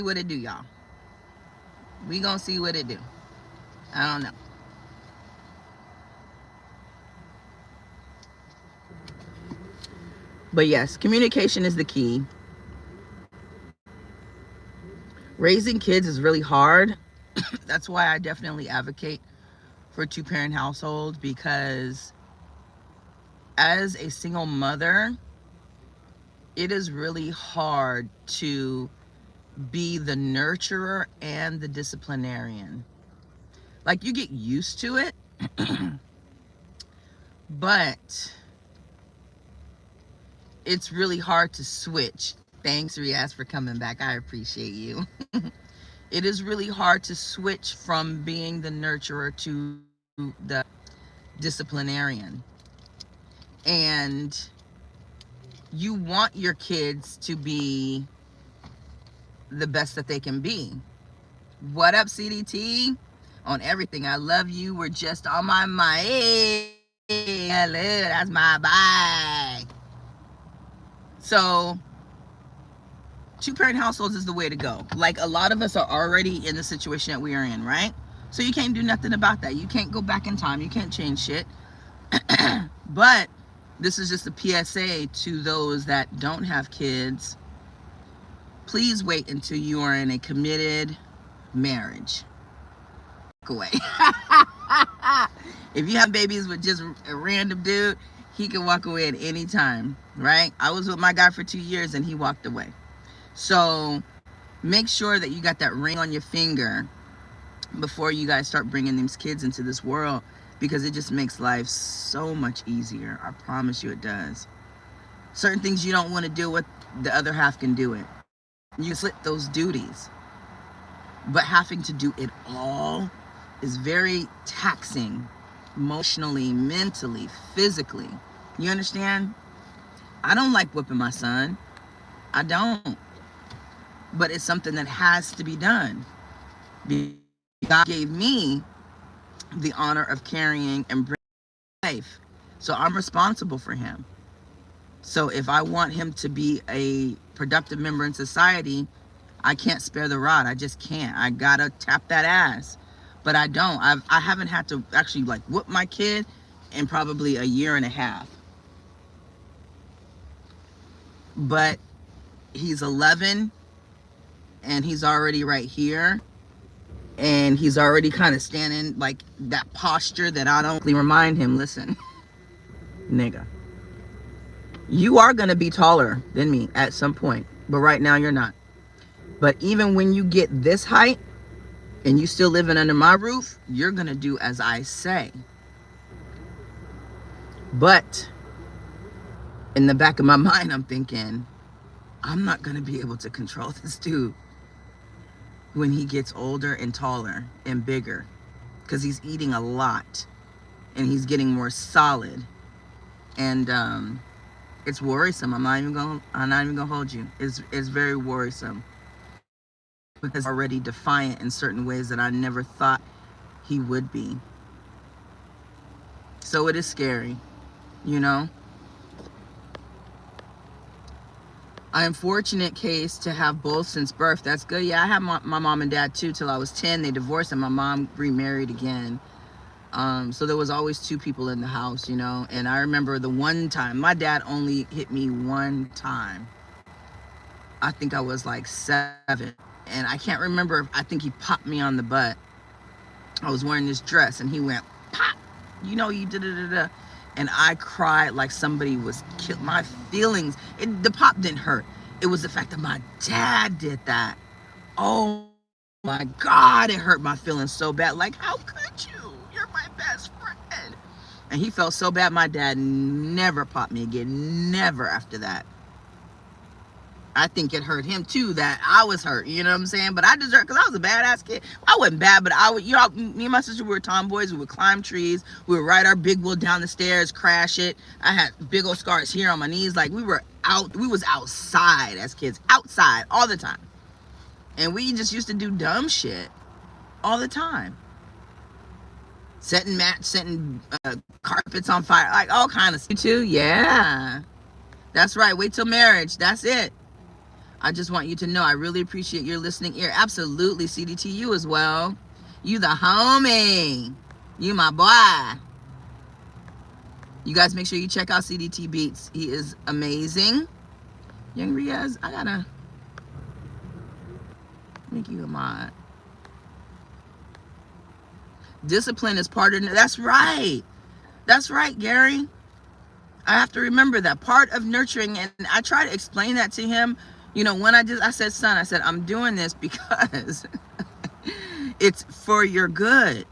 what it do, y'all. We gonna see what it do. I don't know. But yes, communication is the key. Raising kids is really hard. That's why I definitely advocate for two-parent households, because as a single mother, it is really hard to be the nurturer and the disciplinarian. Like, you get used to it, but it's really hard to switch. Thanks, Riaz, for coming back. I appreciate you. It is really hard to switch from being the nurturer to the disciplinarian. And you want your kids to be the best that they can be. What up, CDT? On everything. I love you. We're just on my mind. Hey, hello, that's my bye. So, two-parent households is the way to go. Like, a lot of us are already in the situation that we are in, right? So you can't do nothing about that. You can't go back in time. You can't change shit. But this is just a PSA to those that don't have kids. Please wait until you are in a committed marriage. Away. If you have babies with just a random dude, he can walk away at any time, right? I was with my guy for 2 years and he walked away. So make sure that you got that ring on your finger before you guys start bringing these kids into this world, because it just makes life so much easier. I promise you it does. Certain things you don't want to deal with, the other half can do it. You split those duties. But having to do it all is very taxing, emotionally, mentally, physically. You understand? I don't like whipping my son. I don't. But it's something that has to be done. God gave me the honor of carrying and bringing life. So I'm responsible for him. So if I want him to be a productive member in society, I can't spare the rod. I just can't. I gotta tap that ass. But I don't. I haven't had to actually like whoop my kid in probably a year and a half. But he's 11 and he's already right here. And he's already kind of standing like that posture that I don't remind him, listen, nigga, you are going to be taller than me at some point. But right now you're not. But even when you get this height and you still living under my roof, you're going to do as I say. But in the back of my mind, I'm thinking, I'm not going to be able to control this dude when he gets older and taller and bigger, because he's eating a lot and he's getting more solid. And it's worrisome. I'm not even gonna hold you. It's very worrisome, because he's already defiant in certain ways that I never thought he would be. So it is scary, you know. I am fortunate case to have both since birth. That's good. Yeah, I had my mom and dad too till I was 10. They divorced and my mom remarried again. So there was always two people in the house, you know. And I remember the one time, my dad only hit me one time. I think I was like 7. And I can't remember, I think he popped me on the butt. I was wearing this dress and he went, pop, you know, you da-da-da-da. And I cried like somebody was killed. My feelings, the pop didn't hurt. It was the fact that my dad did that. Oh my God, it hurt my feelings so bad. Like, how could you? You're my best friend. And he felt so bad. My dad never popped me again. Never after that. I think it hurt him too that I was hurt, you know what I'm saying? But I deserved, because I was a badass kid. I wasn't bad, but I would, you know, me and my sister, we were tomboys. We would climb trees. We would ride our big wheel down the stairs, crash it. I had big old scars here on my knees. Like, we was outside as kids, outside all the time. And we just used to do dumb shit all the time. Setting carpets on fire, like all kind of stuff. You too? Yeah. That's right. Wait till marriage. That's it. I just want you to know I really appreciate your listening ear. Absolutely, CDT, you as well. You the homie. You my boy. You guys make sure you check out CDT Beats. He is amazing. Young Riaz, I gotta make you a mod. Discipline is part of, that's right. That's right, Gary. I have to remember that part of nurturing, and I try to explain that to him. You know, when I said, son, I said, I'm doing this because it's for your good.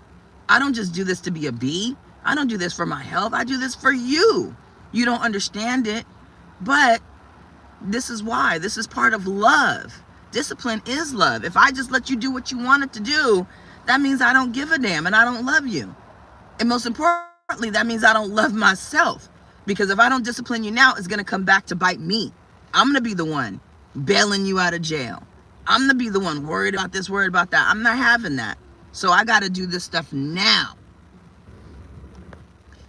I don't just do this to be a bee. I don't do this for my health. I do this for you. You don't understand it, but this is why. This is part of love. Discipline is love. If I just let you do what you wanted to do, that means I don't give a damn and I don't love you. And most importantly, that means I don't love myself. Because if I don't discipline you now, it's going to come back to bite me. I'm going to be the one bailing you out of jail. I'm going to be the one worried about this, worried about that. I'm not having that. So I got to do this stuff now.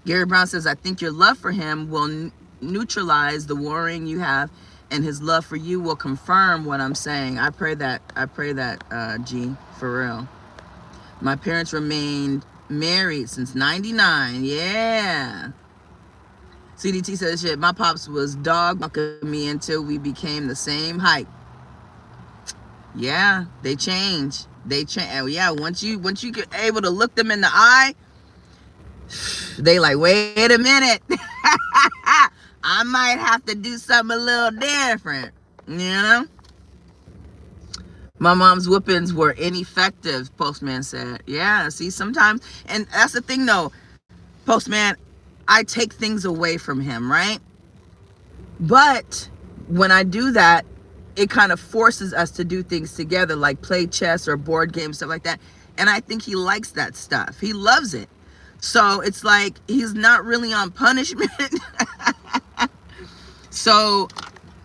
Gary Brown says, I think your love for him will neutralize the worrying you have, and his love for you will confirm what I'm saying. I pray that, G, for real. My parents remained married since 99. Yeah. CDT says, shit, my pops was dog walking me until we became the same height. Yeah, they change. They change. Yeah, once you get able to look them in the eye, they like, wait a minute. I might have to do something a little different, you know? My mom's whoopings were ineffective, Postman said. Yeah, see, sometimes, and that's the thing though, Postman, I take things away from him, right? But when I do that, it kind of forces us to do things together, like play chess or board games, stuff like that. And I think he likes that stuff. He loves it. So it's like he's not really on punishment. So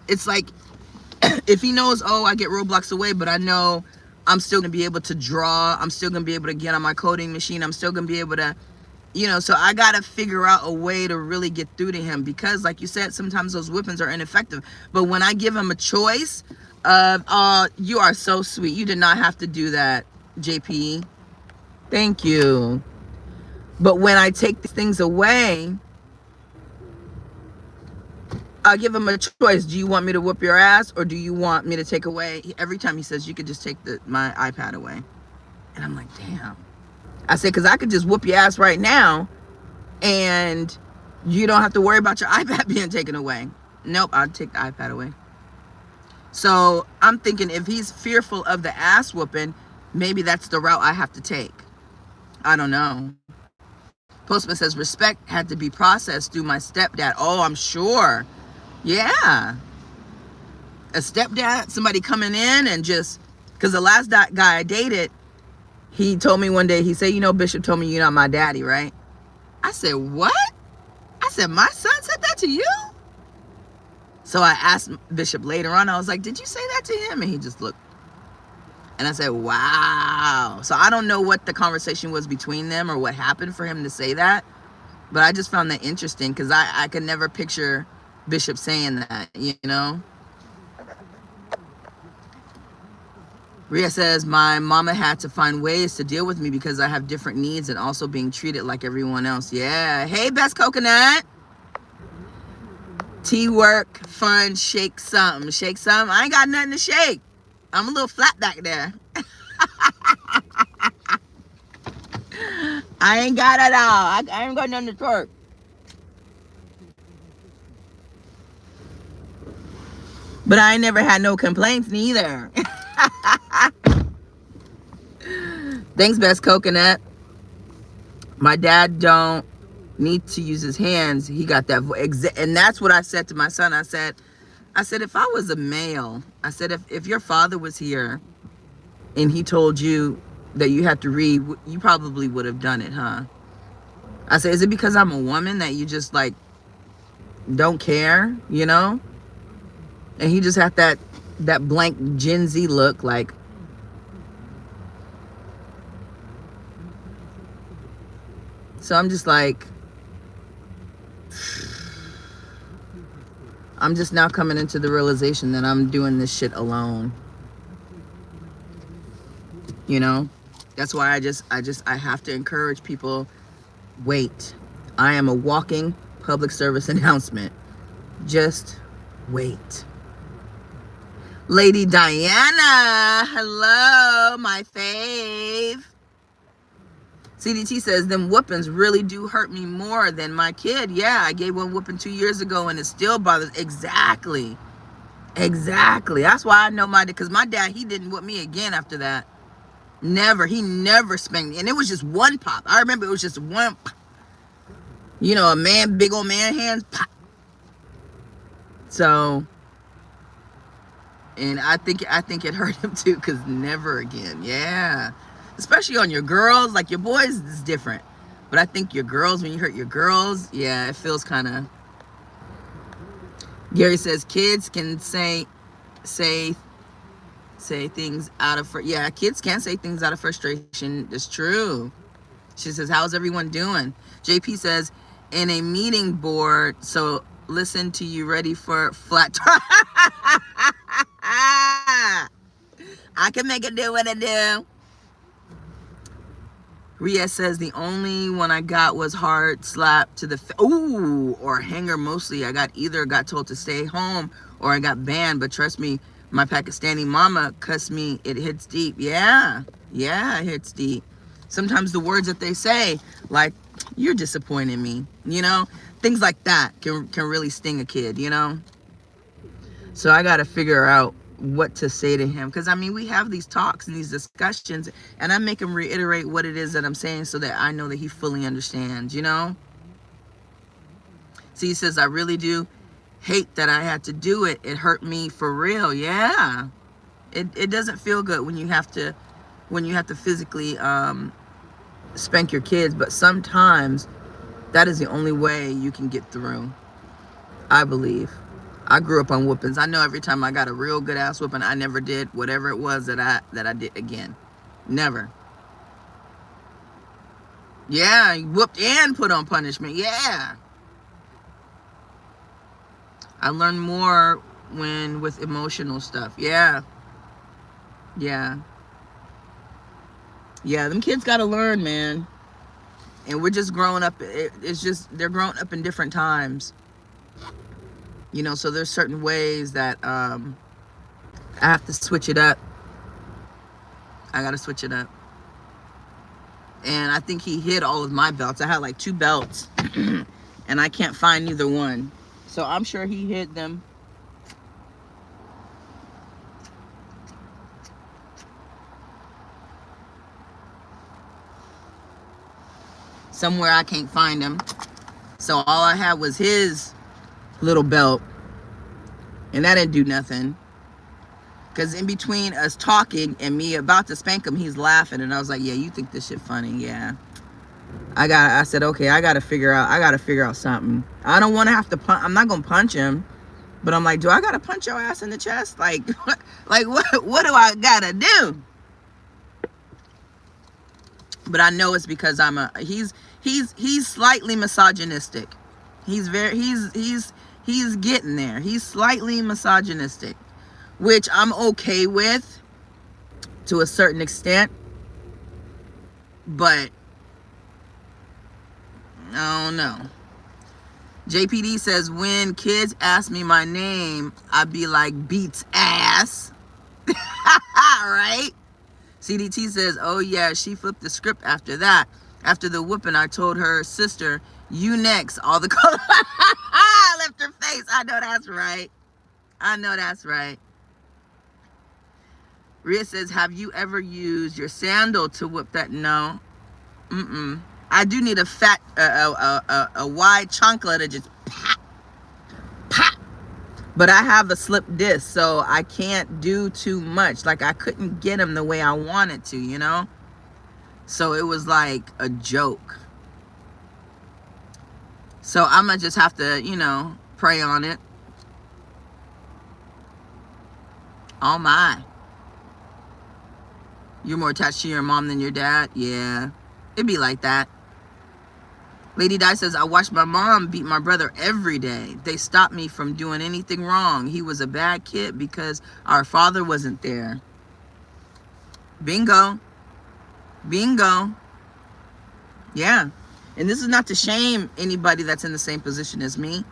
it's like, if he knows, oh, I get roadblocks away, but I know I'm still going to be able to draw. I'm still going to be able to get on my coding machine. I'm still going to be able to, you know, so I got to figure out a way to really get through to him, because like you said, sometimes those whippings are ineffective. But when I give him a choice of, you are so sweet. You did not have to do that, JP. Thank you. But when I take these things away, I'll give him a choice. Do you want me to whoop your ass, or do you want me to take away? Every time he says, you could just take my iPad away. And I'm like, damn. I said, because I could just whoop your ass right now and you don't have to worry about your iPad being taken away. Nope, I'll take the iPad away. So I'm thinking, if he's fearful of the ass whooping, maybe that's the route I have to take. I don't know. Postman says, respect had to be processed through my stepdad. Oh, I'm sure. Yeah. A stepdad, somebody coming in and just, because the last guy I dated, he told me one day, he said, you know, Bishop told me you're not my daddy, right? I said, what? I said, my son said that to you? So I asked Bishop later on, I was like, did you say that to him? And he just looked. And I said, wow. So I don't know what the conversation was between them or what happened for him to say that. But I just found that interesting, because I could never picture Bishop saying that, you know? Ria says, my mama had to find ways to deal with me because I have different needs and also being treated like everyone else. Yeah. Hey, Best Coconut. Tea work, fun, shake something. Shake something. I ain't got nothing to shake. I'm a little flat back there. I ain't got it all. I ain't got nothing to twerk. But I ain't never had no complaints neither. Thanks, Best Coconut. My dad don't need to use his hands. He got that voice. And that's what I said to my son. I said, if I was a male, I said, if your father was here and he told you that you have to read, you probably would have done it, huh? I said, is it because I'm a woman that you just like don't care, you know? And he just had that blank Gen Z look, like, so I'm just like, I'm just now coming into the realization that I'm doing this shit alone. You know? That's why I have to encourage people, wait. I am a walking public service announcement. Just wait. Lady Diana, hello, my fave. CDT says, them whoopings really do hurt me more than my kid. Yeah, I gave one whooping 2 years ago and it still bothers. Exactly. That's why I know because my dad, he didn't whoop me again after that. Never. He never spanked me. And it was just one pop. I remember it was just one pop. You know, big old man hands, pop. So, and I think it hurt him too, because never again. Yeah. Especially on your girls. Like your boys is different. But I think your girls, when you hurt your girls, yeah, it feels kind of. Gary says kids can say things out of, yeah, kids can say things out of frustration. It's true. She says, how's everyone doing? JP says, in a meeting board, so listen to you ready for flat. I can make it do what I do. Ria says, the only one I got was hard slap to the ooh, or hanger mostly. I got told to stay home or I got banned, but trust me, my Pakistani mama cussed me. It hits deep. Yeah, it hits deep. Sometimes the words that they say, like, you're disappointing me, you know? Things like that can really sting a kid, you know? So I got to figure out what to say to him. Because, I mean, we have these talks and these discussions, and I make him reiterate what it is that I'm saying so that I know that he fully understands, you know? See, he says, I really do hate that I had to do it. It hurt me for real. Yeah. It doesn't feel good when you have to physically spank your kids, but sometimes that is the only way you can get through, I believe. I grew up on whoopings. I know every time I got a real good ass whooping, I never did whatever it was that I did again. Never. Yeah, whooped and put on punishment. Yeah. I learned more with emotional stuff. Yeah. Them kids got to learn, man. And we're just growing up. It's just, they're growing up in different times. You know, so there's certain ways that I have to switch it up. I got to switch it up. And I think he hid all of my belts. I had like 2 belts. And I can't find neither one. So I'm sure he hid them. Somewhere I can't find him. So all I had was his little belt. And that didn't do nothing. Because in between us talking and me about to spank him, he's laughing. And I was like, yeah, you think this shit funny? Yeah. I said, okay, I got to figure out something. I don't want to have to punch. I'm not going to punch him. But I'm like, do I got to punch your ass in the chest? Like, what do I got to do? But I know it's because he's slightly misogynistic. He's getting there. He's slightly misogynistic, which I'm okay with to a certain extent. But I don't know. JPD says, when kids ask me my name, I be like, beats ass. Right? CDT says, oh yeah, she flipped the script after that. After the whooping, I told her sister, you next. All the color left her face. I know that's right. Rhea says, have you ever used your sandal to whip that? No. I do need a fat, a wide chancla to just pop, pop. But I have a slip disc, so I can't do too much. Like, I couldn't get him the way I wanted to, you know? So it was like a joke. So I'm going to just have to, you know, pray on it. Oh, my. You're more attached to your mom than your dad? Yeah. It'd be like that. Lady Di says, I watched my mom beat my brother every day. They stopped me from doing anything wrong. He was a bad kid because our father wasn't there. Bingo. Bingo. Yeah. And this is not to shame anybody that's in the same position as me.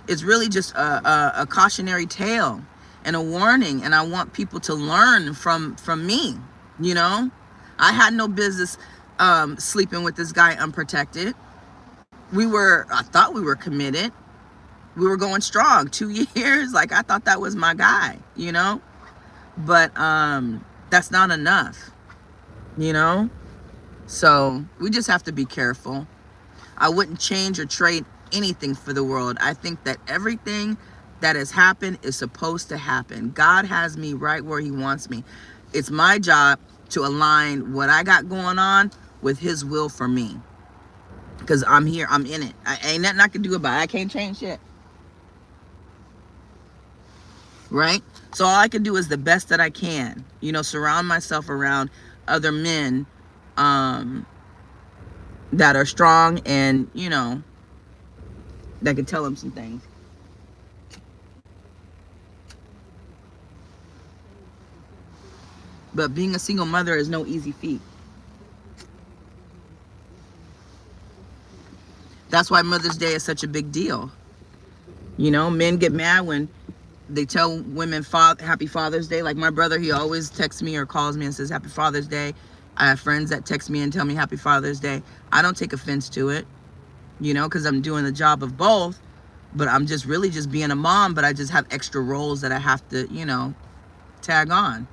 It's really just a cautionary tale and a warning. And I want people to learn from me. You know, I had no business sleeping with this guy unprotected. I thought we were committed. We were going strong 2 years. Like, I thought that was my guy, you know, but that's not enough, you know? So we just have to be careful. I wouldn't change or trade anything for the world. I think that everything that has happened is supposed to happen. God has me right where he wants me. It's my job to align what I got going on with his will for me. Because I'm here, I'm in it. Ain't nothing I can do about it. I can't change shit. Right? So all I can do is the best that I can. You know, surround myself around other men that are strong and, you know, that can tell them some things. But being a single mother is no easy feat. That's why Mother's Day is such a big deal. You know, men get mad when they tell women Happy Father's Day. Like my brother, he always texts me or calls me and says Happy Father's Day. I have friends that text me and tell me Happy Father's Day. I don't take offense to it, you know, because I'm doing the job of both. But I'm just really just being a mom, but I just have extra roles that I have to, you know, tag on.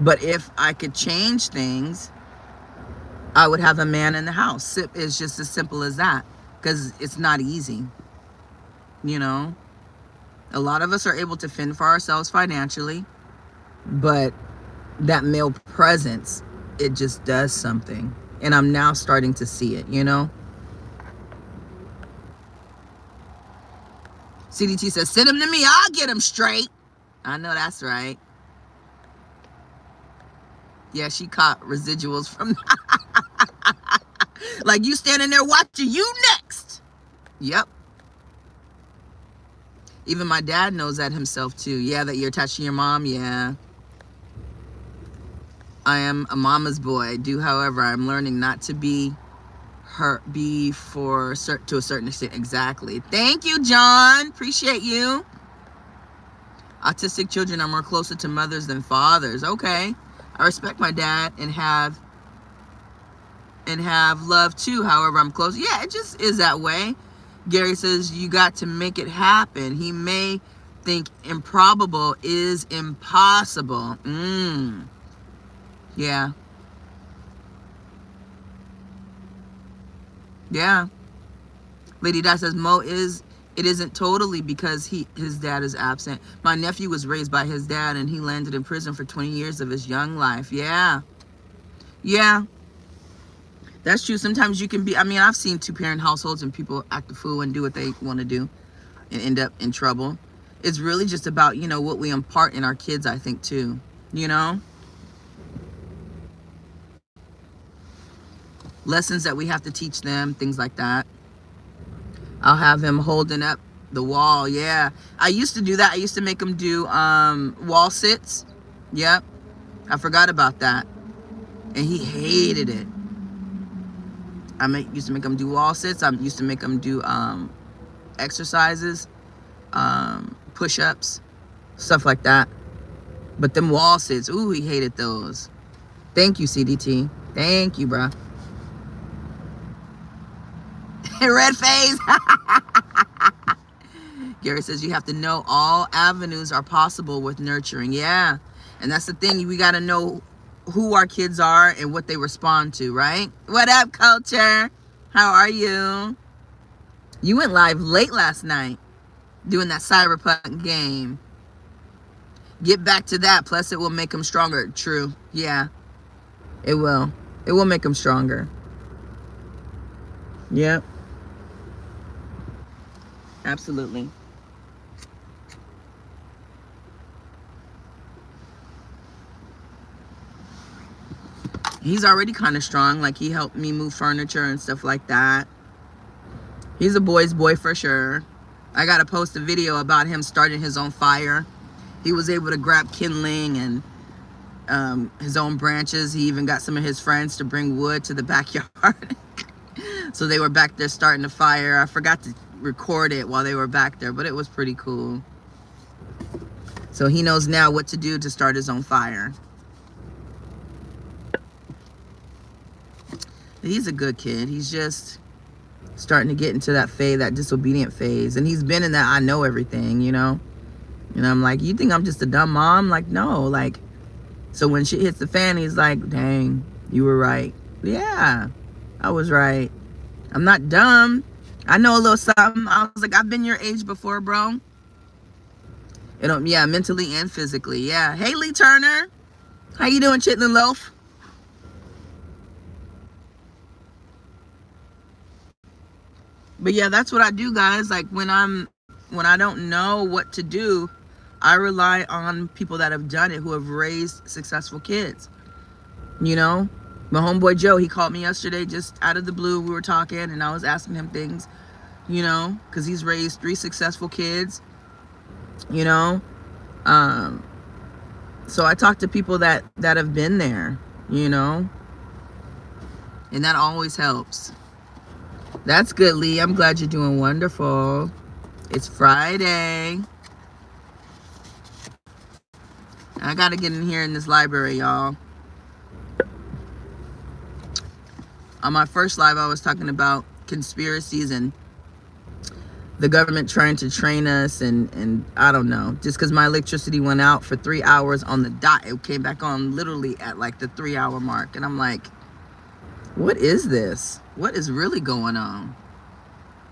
But if I could change things, I would have a man in the house. It's just as simple as that, because it's not easy. You know, a lot of us are able to fend for ourselves financially, but that male presence, it just does something. And I'm now starting to see it, you know. CDT says, send him to me, I'll get him straight. I know that's right. Yeah, she caught residuals from like you standing there watching, you next. Yep. Even my dad knows that himself too. Yeah, that you're attached to your mom. Yeah. I am a mama's boy. I do, however, I'm learning not to be to a certain extent. Exactly. Thank you, John. Appreciate you. Autistic children are more closer to mothers than fathers. Okay. I respect my dad and have love too. However, I'm close. Yeah, it just is that way. Gary says, you got to make it happen. He may think improbable is impossible. Yeah. Yeah. Lady Di says, it isn't totally because his dad is absent. My nephew was raised by his dad and he landed in prison for 20 years of his young life. Yeah. Yeah. That's true. Sometimes you can be, I mean, I've seen two-parent households and people act a fool and do what they want to do and end up in trouble. It's really just about, you know, what we impart in our kids, I think, too. You know? Lessons that we have to teach them, things like that. I'll have him holding up the wall. Yeah. I used to do that. I used to make him do wall sits. Yep. I forgot about that. And he hated it. Used to make him do wall sits. I used to make him do exercises, push-ups, stuff like that. But them wall sits, ooh, he hated those. Thank you, CDT. Thank you, bruh. Red face. Gary says, you have to know all avenues are possible with nurturing. Yeah. And that's the thing. We got to know who our kids are and what they respond to, right? What up, culture? How are you? You went live late last night doing that cyberpunk game. Get back to that. Plus, it will make them stronger. True. Yeah. It will. It will make them stronger. Yep. Absolutely. He's already kind of strong. Like, he helped me move furniture and stuff like that. He's a boy's boy for sure. I gotta post a video about him starting his own fire. He was able to grab kindling and his own branches. He even got some of his friends to bring wood to the backyard. So they were back there starting the fire. I forgot to record it while they were back there, but it was pretty cool. So he knows now what to do to start his own fire. He's a good kid. He's just starting to get into that phase, that disobedient phase. And he's been in that I know everything, you know? And I'm like, you think I'm just a dumb mom? Like, no. Like, so when shit hits the fan, he's like, dang, you were right. Yeah, I was right. I'm not dumb. I know a little something. I was like, I've been your age before, bro. Yeah, mentally and physically. Yeah. Hey, Lee Turner. How you doing, Chitlin Loaf? But yeah, that's what I do, guys. Like, when I don't know what to do, I rely on people that have done it, who have raised successful kids. You know, my homeboy Joe, he called me yesterday just out of the blue. We were talking and I was asking him things, you know, because he's raised 3 successful kids, you know. So I talk to people that have been there, you know, and that always helps. That's good, Lee. I'm glad you're doing wonderful. It's Friday. I gotta get in here in this library, y'all. On my first live, I was talking about conspiracies and the government trying to train us, and I don't know. Just because my electricity went out for 3 hours on the dot, it came back on literally at like the 3-hour mark. And I'm like, what is this? What is really going on?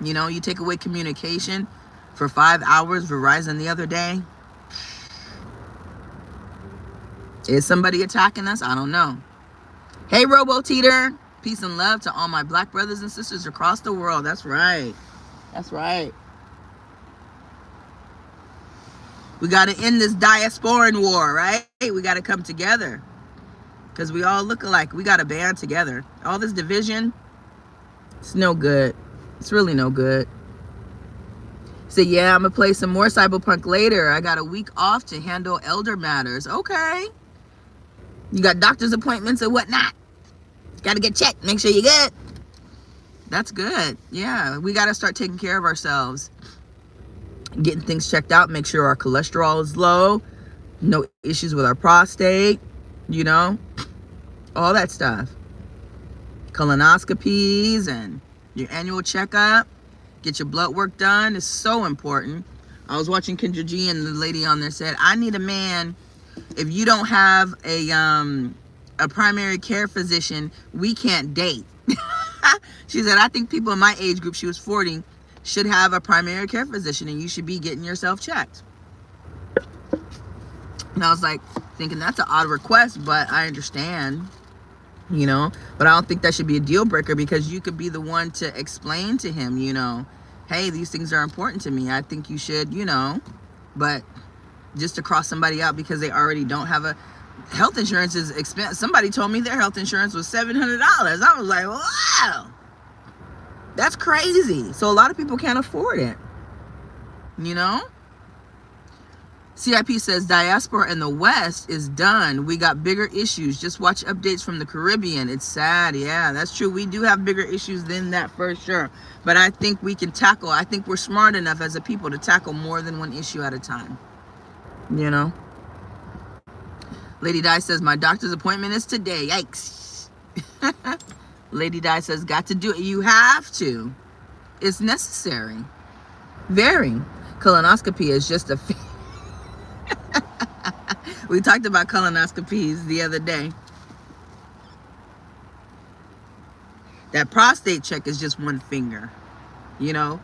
You know, you take away communication for 5 hours, Verizon the other day. Is somebody attacking us? I don't know. Hey, Robo Teeter. Peace and love to all my black brothers and sisters across the world. That's right. That's right. We got to end this diasporan war, right? We got to come together. Because we all look alike. We got to band together. All this division, it's no good. It's really no good. So yeah, I'm going to play some more Cyberpunk later. I got a week off to handle elder matters. Okay. You got doctor's appointments and whatnot. Got to get checked. Make sure you're good. That's good. Yeah, we got to start taking care of ourselves. Getting things checked out. Make sure our cholesterol is low. No issues with our prostate. You know, all that stuff. Colonoscopies and your annual checkup. Get your blood work done. It's so important. I was watching Kendra G, and the lady on there said, I need a man. If you don't have a primary care physician, we can't date. She said, I think people in my age group, she was 40, should have a primary care physician, and you should be getting yourself checked. And I was like, thinking that's an odd request, but I understand, you know. But I don't think that should be a deal breaker, because you could be the one to explain to him, you know, hey, these things are important to me. I think you should, you know. But just to cross somebody out because they already don't have a health insurance is expensive. Somebody told me their health insurance was $700. I was like, wow, that's crazy. So a lot of people can't afford it, you know. CIP says diaspora in the West is done. We got bigger issues. Just watch updates from the Caribbean. It's sad. Yeah, that's true. We do have bigger issues than that for sure. But I think we can tackle. I think we're smart enough as a people to tackle more than one issue at a time. You know? Lady Di says, my doctor's appointment is today. Yikes. Lady Di says, got to do it. You have to. It's necessary. Very. Colonoscopy is just a... We talked about colonoscopies the other day. That prostate check is just one finger, you know.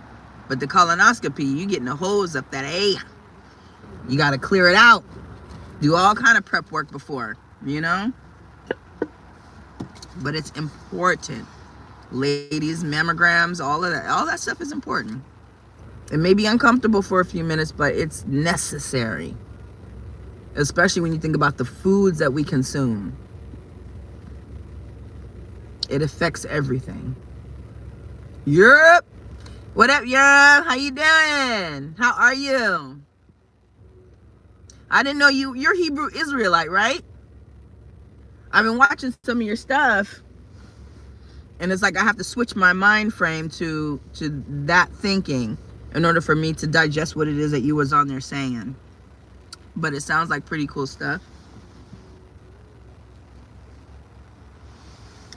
But the colonoscopy, you getting a hose up that A. You got to clear it out. Do all kind of prep work before, you know. But it's important. Ladies, mammograms, all that stuff is important. It may be uncomfortable for a few minutes, but it's necessary. Especially when you think about the foods that we consume. It affects everything. Europe. What up, Europe? How you doing? How are you? I didn't know you're Hebrew Israelite, right? I've been watching some of your stuff, and it's like I have to switch my mind frame to that thinking in order for me to digest what it is that you was on there saying. But it sounds like pretty cool stuff.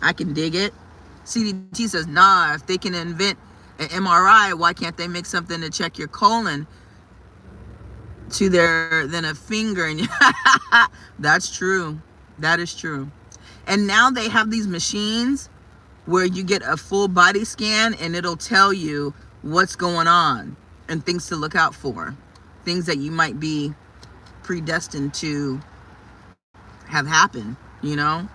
I can dig it. CDT says, nah, if they can invent an MRI, why can't they make something to check your colon to than a finger? And that's true. That is true. And now they have these machines where you get a full body scan and it'll tell you what's going on and things to look out for, things that you might be predestined to have happen, you know?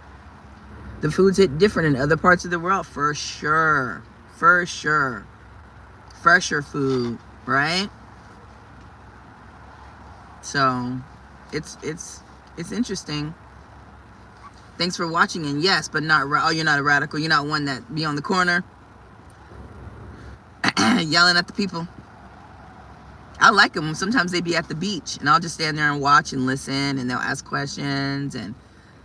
The foods hit different in other parts of the world, for sure. For sure. Fresher food, right? So it's interesting. Thanks for watching. And yes, but not, oh, you're not a radical. You're not one that be on the corner yelling at the people. I like them. Sometimes they be at the beach and I'll just stand there and watch and listen, and they'll ask questions and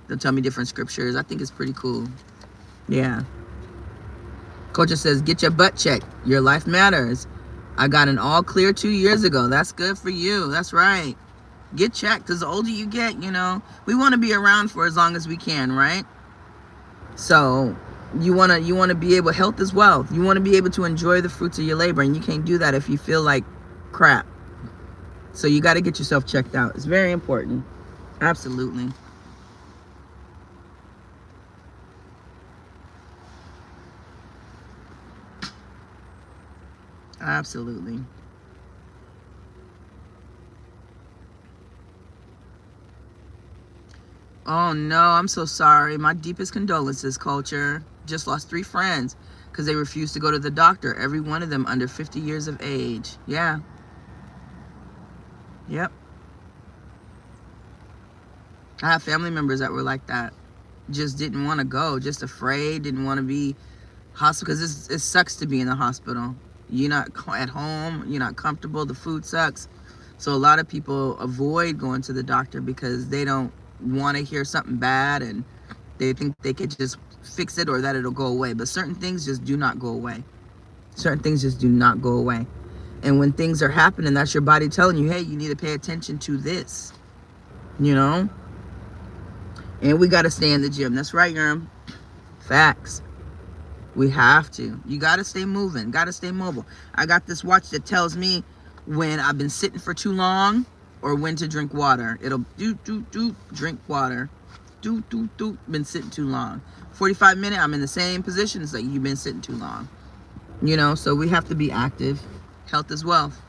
they'll tell me different scriptures. I think it's pretty cool. Yeah. Culture says, get your butt checked. Your life matters. I got an all clear 2 years ago. That's good for you. That's right. Get checked, because the older you get, you know, we want to be around for as long as we can, right? So you want to be able, health is wealth. You want to be able to enjoy the fruits of your labor, and you can't do that if you feel like crap. So you got to get yourself checked out. It's very important. Absolutely. Absolutely. Oh no, I'm so sorry. My deepest condolences, Culture. Just lost 3 friends because they refused to go to the doctor. Every one of them under 50 years of age. Yeah. Yep. I have family members that were like that. Just didn't want to go. Just afraid. Didn't want to be hospital, because it sucks to be in the hospital. You're not at home. You're not comfortable. The food sucks. So a lot of people avoid going to the doctor because they don't want to hear something bad, and they think they could just fix it or that it'll go away. But certain things just do not go away. Certain things just do not go away. And when things are happening, that's your body telling you, hey, you need to pay attention to this, you know? And we got to stay in the gym. That's right, Yerm. Facts. We have to. You got to stay moving. Got to stay mobile. I got this watch that tells me when I've been sitting for too long or when to drink water. It'll drink water. Been sitting too long. 45 minutes, I'm in the same position. It's like you've been sitting too long. You know, so we have to be active. Health is wealth.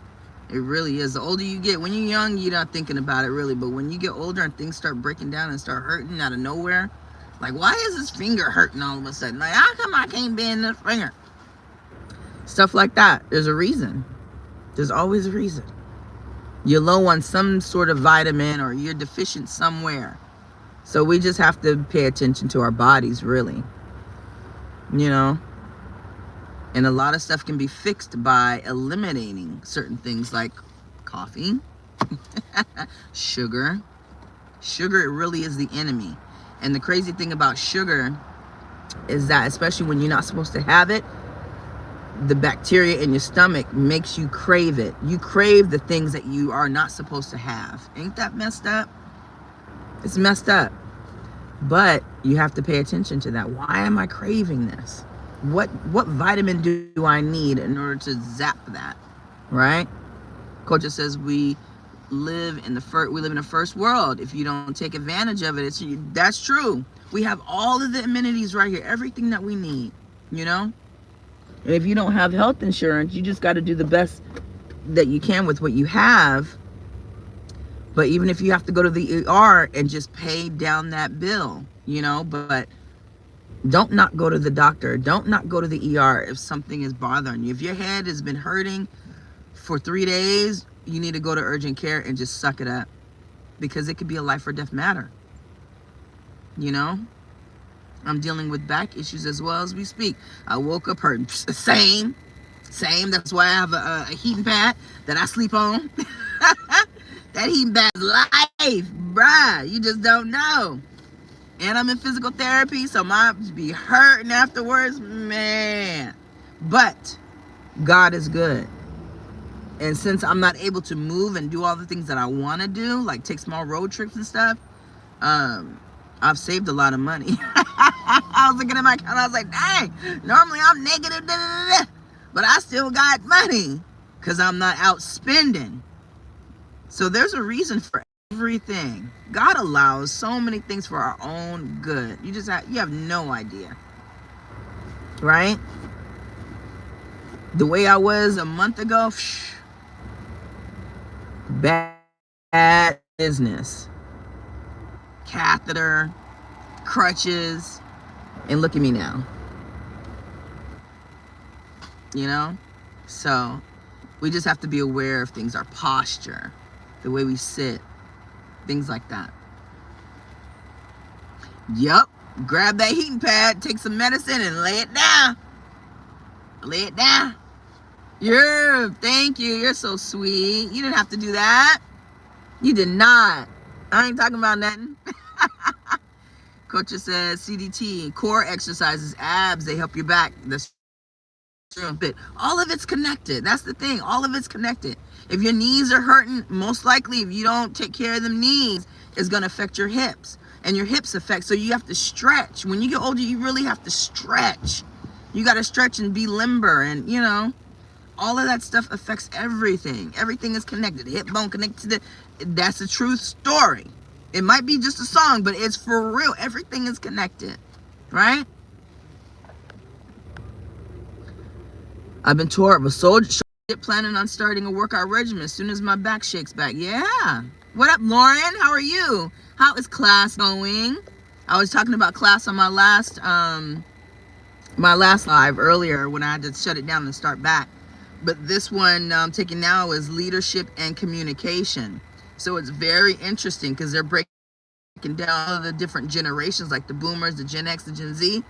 It really is. The older you get, when you're young, you're not thinking about it really. But when you get older and things start breaking down and start hurting out of nowhere, like, why is this finger hurting all of a sudden? Like, how come I can't bend this finger? Stuff like that. There's a reason. There's always a reason. You're low on some sort of vitamin, or you're deficient somewhere. So we just have to pay attention to our bodies, really. You know? And a lot of stuff can be fixed by eliminating certain things like coffee, sugar. Sugar, it really is the enemy. And the crazy thing about sugar is that, especially when you're not supposed to have it, the bacteria in your stomach makes you crave it. You crave the things that you are not supposed to have. Ain't that messed up? It's messed up. But you have to pay attention to that. Why am I craving this? What vitamin do I need in order to zap that? Right? Culture says we live in the first world. If you don't take advantage of it, that's true. We have all of the amenities right here, everything that we need, you know? And if you don't have health insurance, you just got to do the best that you can with what you have. But even if you have to go to the ER and just pay down that bill, you know, but don't not go to the doctor. Don't not go to the ER if something is bothering you. If your head has been hurting for 3 days, you need to go to urgent care and just suck it up, because it could be a life or death matter, you know? I'm dealing with back issues as well as we speak. I woke up hurting. Same. That's why I have a heating pad that I sleep on. That heating pad is life, bruh. You just don't know. And I'm in physical therapy, so my be hurting afterwards, man. But God is good. And since I'm not able to move and do all the things that I want to do, like take small road trips and stuff, I've saved a lot of money. I was looking at my account, I was like, dang, normally I'm negative, but I still got money because I'm not out spending. So there's a reason for everything. God allows so many things for our own good. You have no idea, right? The way I was a month ago, bad business. Catheter, crutches, and look at me now. You know? So we just have to be aware of things, our posture, the way we sit, things like that. Yup. Grab that heating pad, take some medicine, and lay it down. Lay it down. Yeah, thank you. You're so sweet. You didn't have to do that. You did not. I ain't talking about nothing. Coach says CDT, core exercises, abs, they help your back. That's true. But all of it's connected. That's the thing. All of it's connected. If your knees are hurting, most likely if you don't take care of them knees, it's going to affect your hips. And your hips affect. So you have to stretch. When you get older, you really have to stretch. You got to stretch and be limber. And, you know, all of that stuff affects everything. Everything is connected. Hip bone connected to the... That's a true story. It might be just a song, but it's for real. Everything is connected, right? I've been tore up with soldier, planning on starting a workout regimen as soon as my back shakes back. Yeah. What up, Lauren? How are you? How is class going? I was talking about class on my last live earlier when I had to shut it down and start back. But this one I'm taking now is leadership and communication. So it's very interesting because they're breaking down all of the different generations, like the boomers, the Gen X, the Gen Z,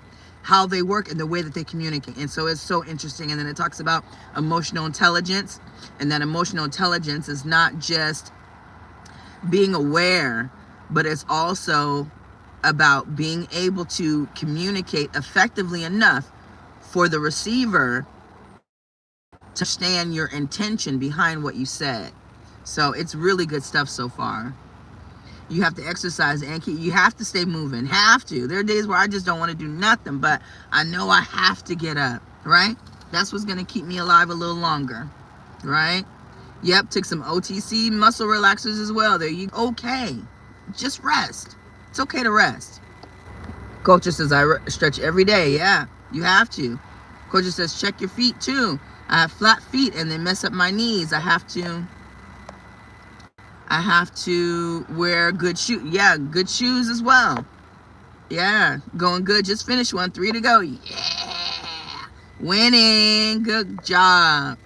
how they work and the way that they communicate. And so it's so interesting. And then it talks about emotional intelligence, and that emotional intelligence is not just being aware, but it's also about being able to communicate effectively enough for the receiver to understand your intention behind what you said. So it's really good stuff so far. You have to exercise and you have to stay moving. Have to. There are days where I just don't want to do nothing, but I know I have to get up, right? That's what's going to keep me alive a little longer, right? Yep, took some OTC muscle relaxers as well. There you go. Okay. Just rest. It's okay to rest. Coach says I stretch every day. Yeah, you have to. Coach says check your feet too. I have flat feet and they mess up my knees. I have to wear good shoes. Yeah, good shoes as well. Yeah, going good. Just finished one. 3 to go. Yeah. Winning. Good job.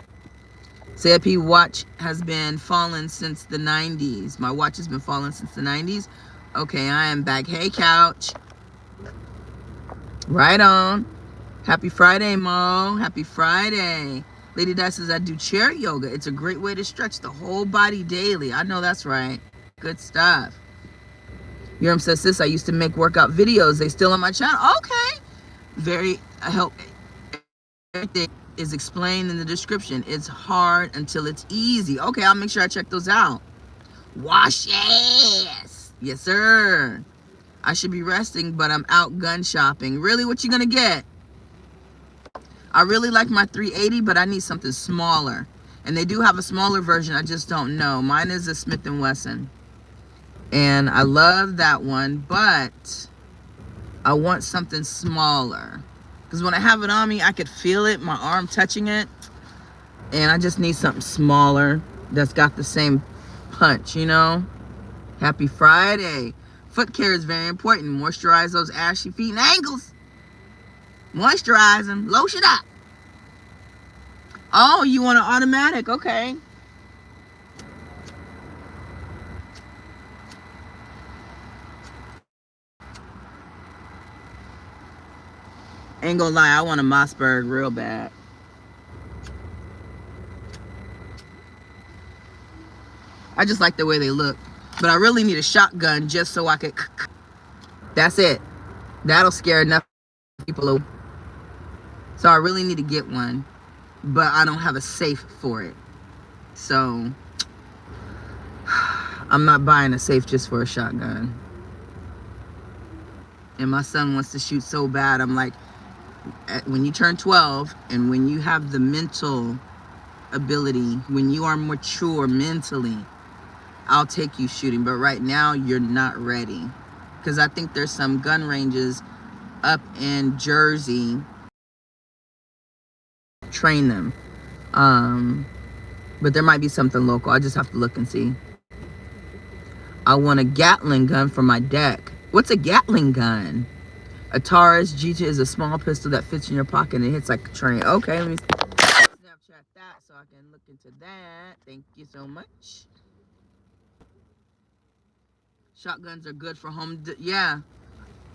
CIP watch has been falling since the 90s. My watch has been falling since the 90s. Okay, I am back. Hey, couch. Right on. Happy Friday, Mo. Happy Friday. Lady Di says, I do chair yoga. It's a great way to stretch the whole body daily. I know that's right. Good stuff. Urim says, sis, I used to make workout videos. They still on my channel. Okay. I hope everything is explained in the description. It's hard until it's easy. Okay, I'll make sure I check those out. Wash your ass. Yes, sir. I should be resting, but I'm out gun shopping. Really, what you gonna get? I really like my 380, but I need something smaller. And they do have a smaller version. I just don't know. Mine is a Smith & Wesson. And I love that one, but I want something smaller. Because when I have it on me, I could feel it, my arm touching it. And I just need something smaller that's got the same punch, you know? Happy Friday. Foot care is very important. Moisturize those ashy feet and ankles. Moisturize them. Lotion up. Oh, you want an automatic? Okay. Ain't gonna lie, I want a Mossberg real bad. I just like the way they look. But I really need a shotgun just so I could... That's it. That'll scare enough people. So I really need to get one. But I don't have a safe for it. So I'm not buying a safe just for a shotgun. And my son wants to shoot so bad. I'm like, when you turn 12 and when you have the mental ability, when you are mature mentally, I'll take you shooting. But right now you're not ready. Because I think there's some gun ranges up in Jersey. Train them. But there might be something local. I just have to look and see. I want a Gatling gun for my deck. What's a Gatling gun? A Taurus G2 is a small pistol that fits in your pocket and it hits like a train. Okay, let me Snapchat that so I can look into that. Thank you so much. Shotguns are good for home. Yeah,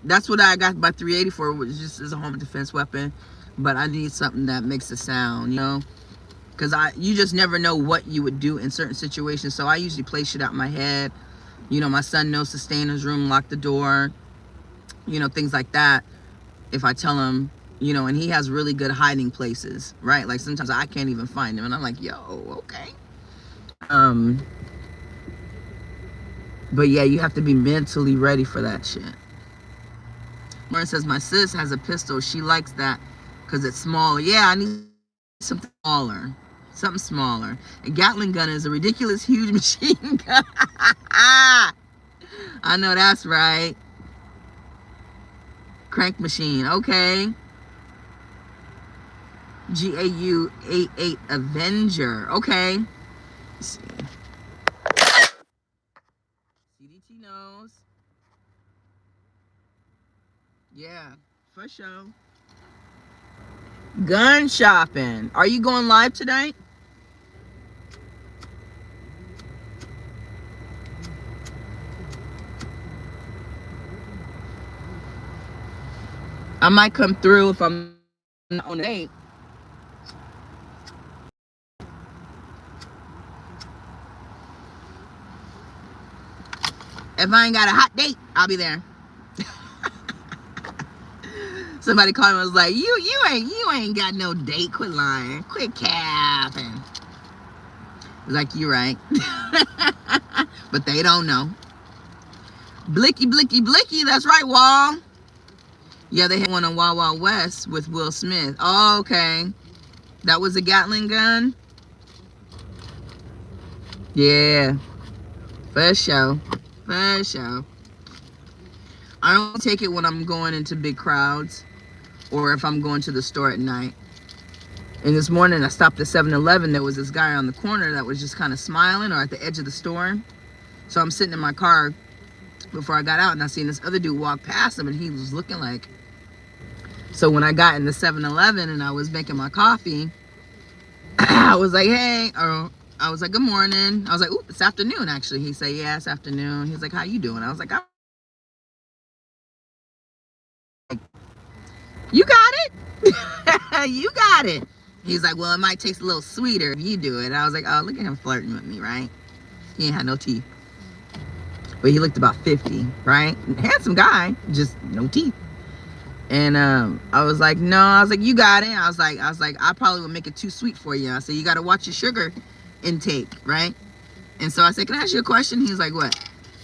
that's what I got my 380 for, which just is a home defense weapon. But I need something that makes a sound, you know? Because you just never know what you would do in certain situations. So I usually play shit out in my head. You know, my son knows to stay in his room, lock the door, you know, things like that. If I tell him, you know, and he has really good hiding places, right? Like sometimes I can't even find him and I'm like, yo, okay. But yeah, you have to be mentally ready for that shit. Lauren says, my sis has a pistol. She likes that because it's smaller. Yeah, I need something smaller. Something smaller. A Gatling gun is a ridiculous huge machine gun. I know that's right. Crank machine. Okay. GAU 88 Avenger. Okay. Let's see. CDT knows. Yeah, for sure. Gun shopping. Are you going live tonight? I might come through if I'm not on a date. If I ain't got a hot date, I'll be there. Somebody called me and was like, you ain't got no date. Quit lying. Quit capping. I was like, you're right. But they don't know. Blicky, blicky, blicky. That's right, Wall. Yeah, they had one on Wild Wild West with Will Smith. Oh, okay. That was a Gatling gun? Yeah. For sure. For sure. I don't take it when I'm going into big crowds or if I'm going to the store at night. And this morning I stopped at 7-Eleven. There was this guy on the corner that was just kind of smiling, or at the edge of the store. So I'm sitting in my car before I got out and I seen this other dude walk past him and he was looking like... So when I got in the 7-Eleven and I was making my coffee, I was like, hey, or I was like, good morning. I was like, ooh, it's afternoon actually. He said, yeah, it's afternoon. He was like, how you doing? I was like, you got it. You got it. He's like, well, it might taste a little sweeter if you do it. And I was like, oh, look at him flirting with me, right? He ain't had no teeth. But he looked about 50, right? Handsome guy, just no teeth. And I was like, no. I was like, you got it. I was like, I probably would make it too sweet for you. I said, you got to watch your sugar intake, right? And so I said, can I ask you a question? He was like, what?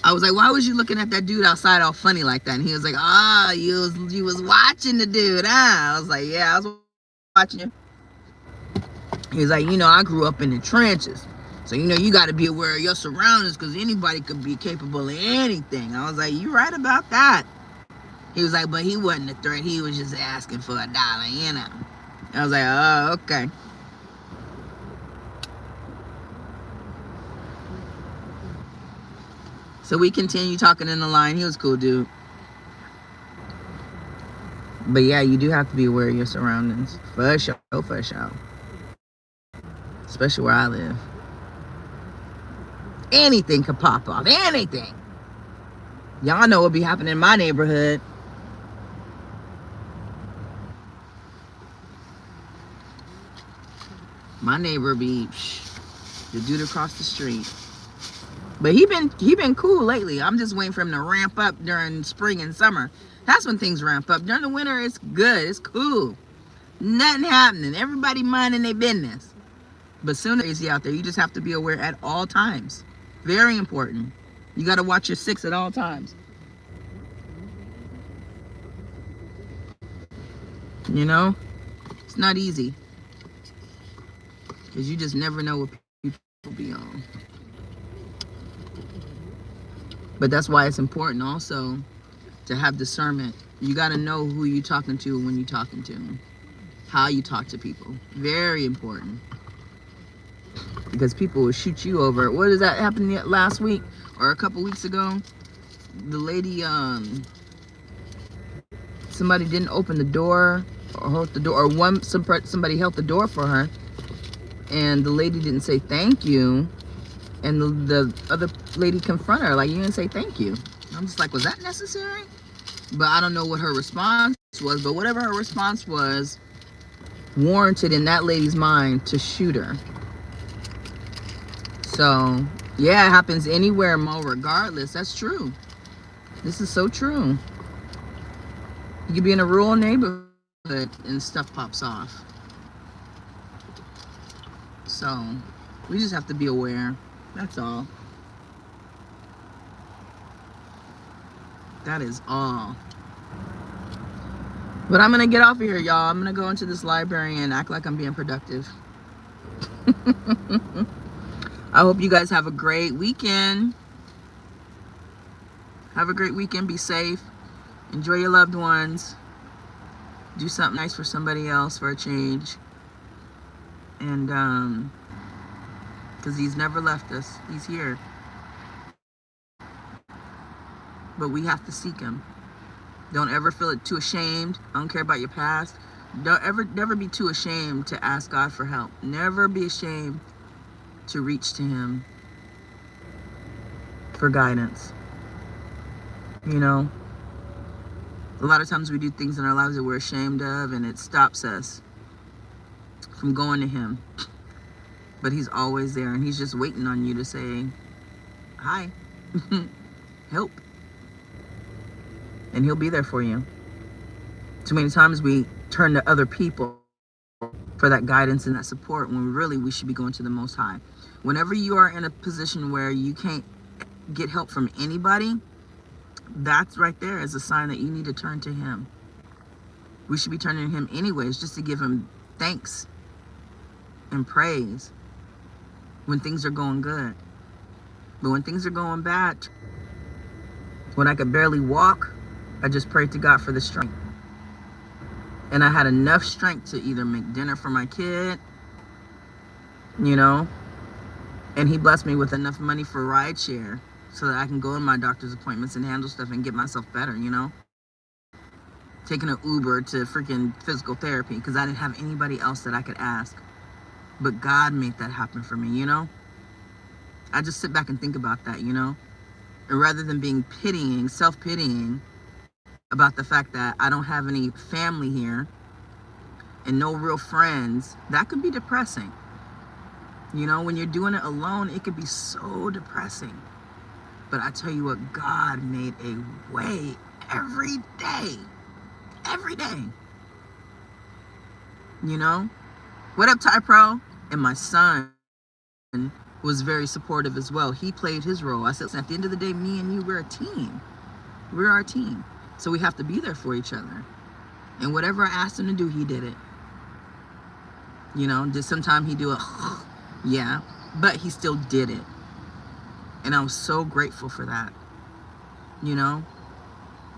I was like, why was you looking at that dude outside all funny like that? And he was like, oh, you was watching the dude, huh? I was like, yeah, I was watching him. He was like, you know, I grew up in the trenches. So, you know, you got to be aware of your surroundings because anybody could be capable of anything. I was like, you right about that. He was like, but he wasn't a threat. He was just asking for $1, you know. I was like, oh, okay. So we continued talking in the line. He was a cool dude. But yeah, you do have to be aware of your surroundings. For sure, for sure. Especially where I live. Anything could pop off. Anything. Y'all know what be happening in my neighborhood. My neighbor be the dude across the street. But he been cool lately. I'm just waiting for him to ramp up during spring and summer. That's when things ramp up. During the winter, it's good. It's cool. Nothing happening. Everybody minding their business. But soon as you out there, you just have to be aware at all times. Very important. You got to watch your six at all times. You know, it's not easy because you just never know what people be on. But that's why it's important also to have discernment. You got to know who you're talking to when you're talking to them, how you talk to people. Very important. Because people will shoot you over. What did that happen last week or a couple weeks ago? The lady, somebody didn't open the door or hold the door, or somebody held the door for her, and the lady didn't say thank you, and the other lady confronted her like, you didn't say thank you. I'm just like, was that necessary? But I don't know what her response was, but whatever her response was warranted in that lady's mind to shoot her. So yeah, it happens anywhere, Mo, regardless. That's true. This is so true. You could be in a rural neighborhood and stuff pops off. So we just have to be aware. That's all. That is all. But I'm gonna get off of here, y'all. I'm gonna go into this library and act like I'm being productive. I hope you guys have a great weekend. Have a great weekend. Be safe. Enjoy your loved ones. Do something nice for somebody else for a change. And because he's never left us. He's here. But we have to seek him. Don't ever feel too ashamed. I don't care about your past. Never be too ashamed to ask God for help. Never be ashamed to reach to him for guidance. You know, a lot of times we do things in our lives that we're ashamed of, and it stops us from going to him. But he's always there, and he's just waiting on you to say, hi, help. And he'll be there for you. Too many times we turn to other people for that guidance and that support when really we should be going to the Most High. Whenever you are in a position where you can't get help from anybody, that's right there is a sign that you need to turn to him. We should be turning to him anyways, just to give him thanks and praise when things are going good. But when things are going bad, when I could barely walk, I just prayed to God for the strength. And I had enough strength to either make dinner for my kid, you know, and he blessed me with enough money for rideshare so that I can go in my doctor's appointments and handle stuff and get myself better, you know. Taking an Uber to freaking physical therapy because I didn't have anybody else that I could ask. But God made that happen for me, you know. I just sit back and think about that, you know. And rather than being pitying, self-pitying about the fact that I don't have any family here and no real friends, that could be depressing. You know, when you're doing it alone, it could be so depressing. But I tell you what, God made a way every day. Every day. You know? What up, Ty Pro? And my son was very supportive as well. He played his role. I said, at the end of the day, me and you, we're a team. We're our team. So we have to be there for each other. And whatever I asked him to do, he did it. You know, did sometimes he do it? Yeah. But he still did it. And I was so grateful for that. You know,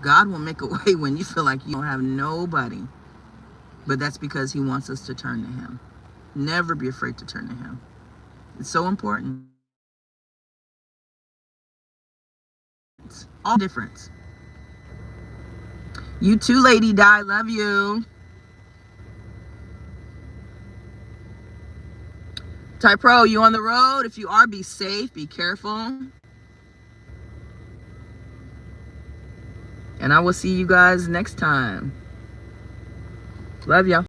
God will make a way when you feel like you don't have nobody. But that's because he wants us to turn to him. Never be afraid to turn to him. It's so important. It's all difference. You too, Lady Di. Love you. Ty Pro, you on the road? If you are, be safe. Be careful. And I will see you guys next time. Love y'all.